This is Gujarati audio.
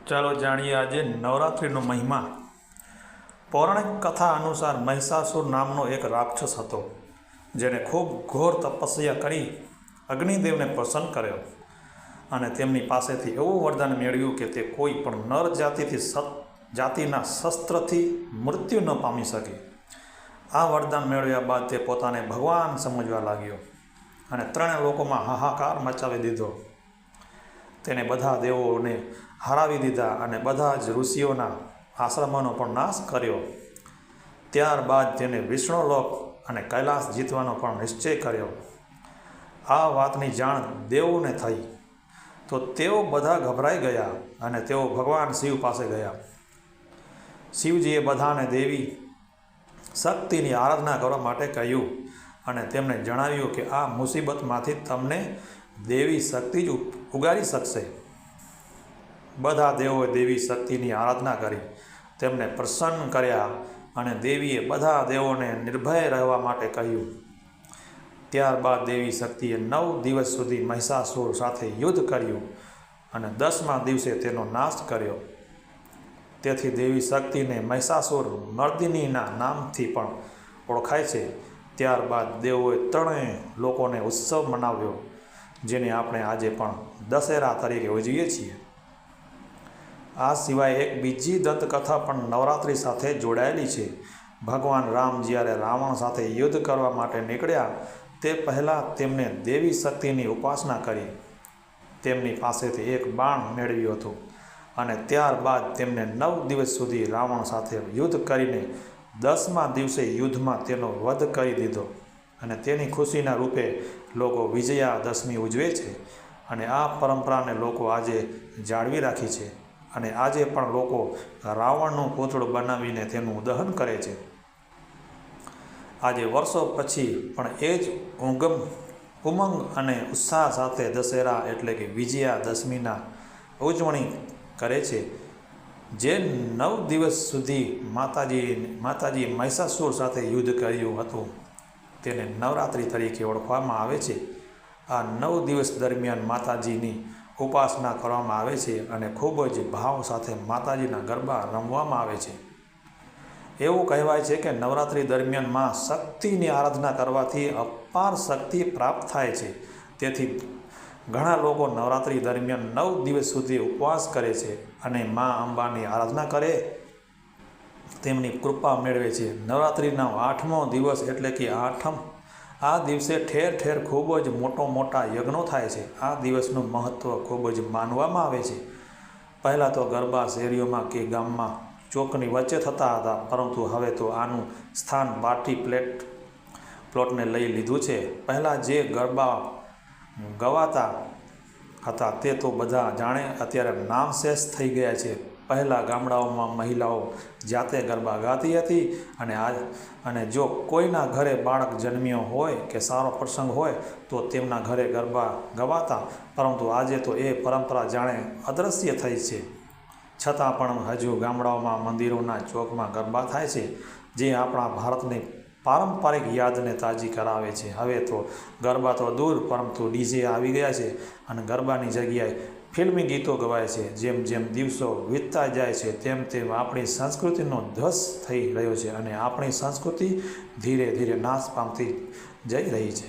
ચાલો જાણીએ આજે નવરાત્રિનો મહિમા। પૌરાણિક કથા અનુસાર મહિષાસુર નામનો એક રાક્ષસ હતો, જેણે ખૂબ ઘોર તપસ્યા કરી અગ્નિદેવને પ્રસન્ન કર્યો અને તેમની પાસેથી એવું વરદાન મેળવ્યું કે તે કોઈ પણ નર જાતિના શસ્ત્રથી મૃત્યુ ન પામી શકે। આ વરદાન મેળવ્યા બાદ તે પોતાને ભગવાન સમજવા લાગ્યો અને ત્રણેય લોકોમાં હાહાકાર મચાવી દીધો। તેણે બધા દેવોને હરાવી દીધા અને બધા જ ઋષિઓના આશ્રમોનો પણ નાશ કર્યો। ત્યારબાદ તેને વિષ્ણુલોક અને કૈલાસ જીતવાનો પણ નિશ્ચય કર્યો। આ વાતની જાણ દેવોને થઈ તો તેઓ બધા ગભરાઈ ગયા અને તેઓ ભગવાન શિવ પાસે ગયા। શિવજીએ બધાને દેવી શક્તિની આરાધના કરવા માટે કહ્યું અને તેમણે જણાવ્યું કે આ મુસીબતમાંથી તમને દેવી શક્તિ જ ઉગારી શકશે। બધા દેવોએ દેવી શક્તિની આરાધના કરી, તેમને પ્રસન્ન કર્યા અને દેવીએ બધા દેવોને નિર્ભય રહેવા માટે કહ્યું। ત્યારબાદ દેવી શક્તિએ 9 દિવસ સુધી મહિષાસુર સાથે યુદ્ધ કર્યું અને 10મા દિવસે તેનો નાશ કર્યો। તેથી દેવી શક્તિને મહિષાસુર મર્દિનીના નામથી પણ ઓળખાય છે। ત્યારબાદ દેવોએ ત્રણેય લોકોને ઉત્સવ મનાવ્યો, જેને આપણે આજે પણ દશેરા તરીકે ઉજવીએ છીએ। આ સિવાય એક બીજી દંતકથા પણ નવરાત્રિ સાથે જોડાયેલી છે। ભગવાન રામ જ્યારે રાવણ સાથે યુદ્ધ કરવા માટે નીકળ્યા તે પહેલાં તેમને દેવી શક્તિની ઉપાસના કરી, તેમની પાસેથી એક બાણ મેળવ્યું હતું અને ત્યારબાદ તેમને 9 દિવસ સુધી રાવણ સાથે યુદ્ધ કરીને 10મા દિવસે યુદ્ધમાં તેનો વધ કરી દીધો અને તેની ખુશીના રૂપે લોકો વિજયાદશમી ઉજવે છે અને આ પરંપરાને લોકો આજે જાળવી રાખી છે અને આજે પણ લોકો રાવણનું પૂતળું બનાવીને તેનું દહન કરે છે। આજે વર્ષો પછી પણ એ જ ઉમંગ અને ઉત્સાહ સાથે દશેરા એટલે કે વિજયાદશમીના ઉજવણી કરે છે। જે 9 દિવસ સુધી માતાજીએ મહિષાસુર સાથે યુદ્ધ કર્યું હતું તેને નવરાત્રિ તરીકે ઓળખવામાં આવે છે। આ 9 દિવસ દરમિયાન માતાજીની ઉપાસના કરવામાં આવે છે અને ખૂબ જ ભાવ સાથે માતાજીના ગરબા રમવામાં આવે છે। એવું કહેવાય છે કે નવરાત્રિ દરમિયાન માં શક્તિની આરાધના કરવાથી અપાર શક્તિ પ્રાપ્ત થાય છે। તેથી ઘણા લોકો નવરાત્રિ દરમિયાન 9 દિવસ સુધી ઉપવાસ કરે છે અને મા અંબાની આરાધના કરે તેમની કૃપા મેળવે છે। નવરાત્રિનો 8મો દિવસ એટલે કે આઠમ, આ દિવસે ઠેર ઠેર ખૂબ જ મોટા યજ્ઞો થાય છે। આ દિવસનું મહત્ત્વ ખૂબ જ માનવામાં આવે છે। પહેલાં તો ગરબા શેરીઓમાં કે ગામમાં ચોકની વચ્ચે થતા હતા, પરંતુ હવે તો આનું સ્થાન પાર્ટી પ્લોટને લઈ લીધું છે। પહેલાં જે ગરબા ગવાતા હતા તે તો બધા જાણે અત્યારે નામશેષ થઈ ગયા છે। પહેલાં ગામડાઓમાં મહિલાઓ જાતે ગરબા ગાતી હતી અને જો કોઈના ઘરે બાળક જન્મ્યો હોય કે સારો પ્રસંગ હોય તો તેમના ઘરે ગરબા ગવાતા, પરંતુ આજે તો એ પરંપરા જાણે અદૃશ્ય થઈ છે। છતાં પણ હજુ ગામડાઓમાં મંદિરોના ચોકમાં ગરબા થાય છે, જે આપણા ભારતની પારંપરિક યાદને તાજી કરાવે છે। હવે તો ગરબા તો દૂર, પરંતુ ડીજે આવી ગયા છે અને ગરબાની જગ્યાએ ફિલ્મી ગીતો ગવાય છે। જેમ જેમ દિવસો વીતતા જાય છે તેમ તેમ આપણી સંસ્કૃતિનો ધ્વંસ થઈ રહ્યો છે અને આપણી સંસ્કૃતિ ધીરે ધીરે નાશ પામતી જઈ રહી છે।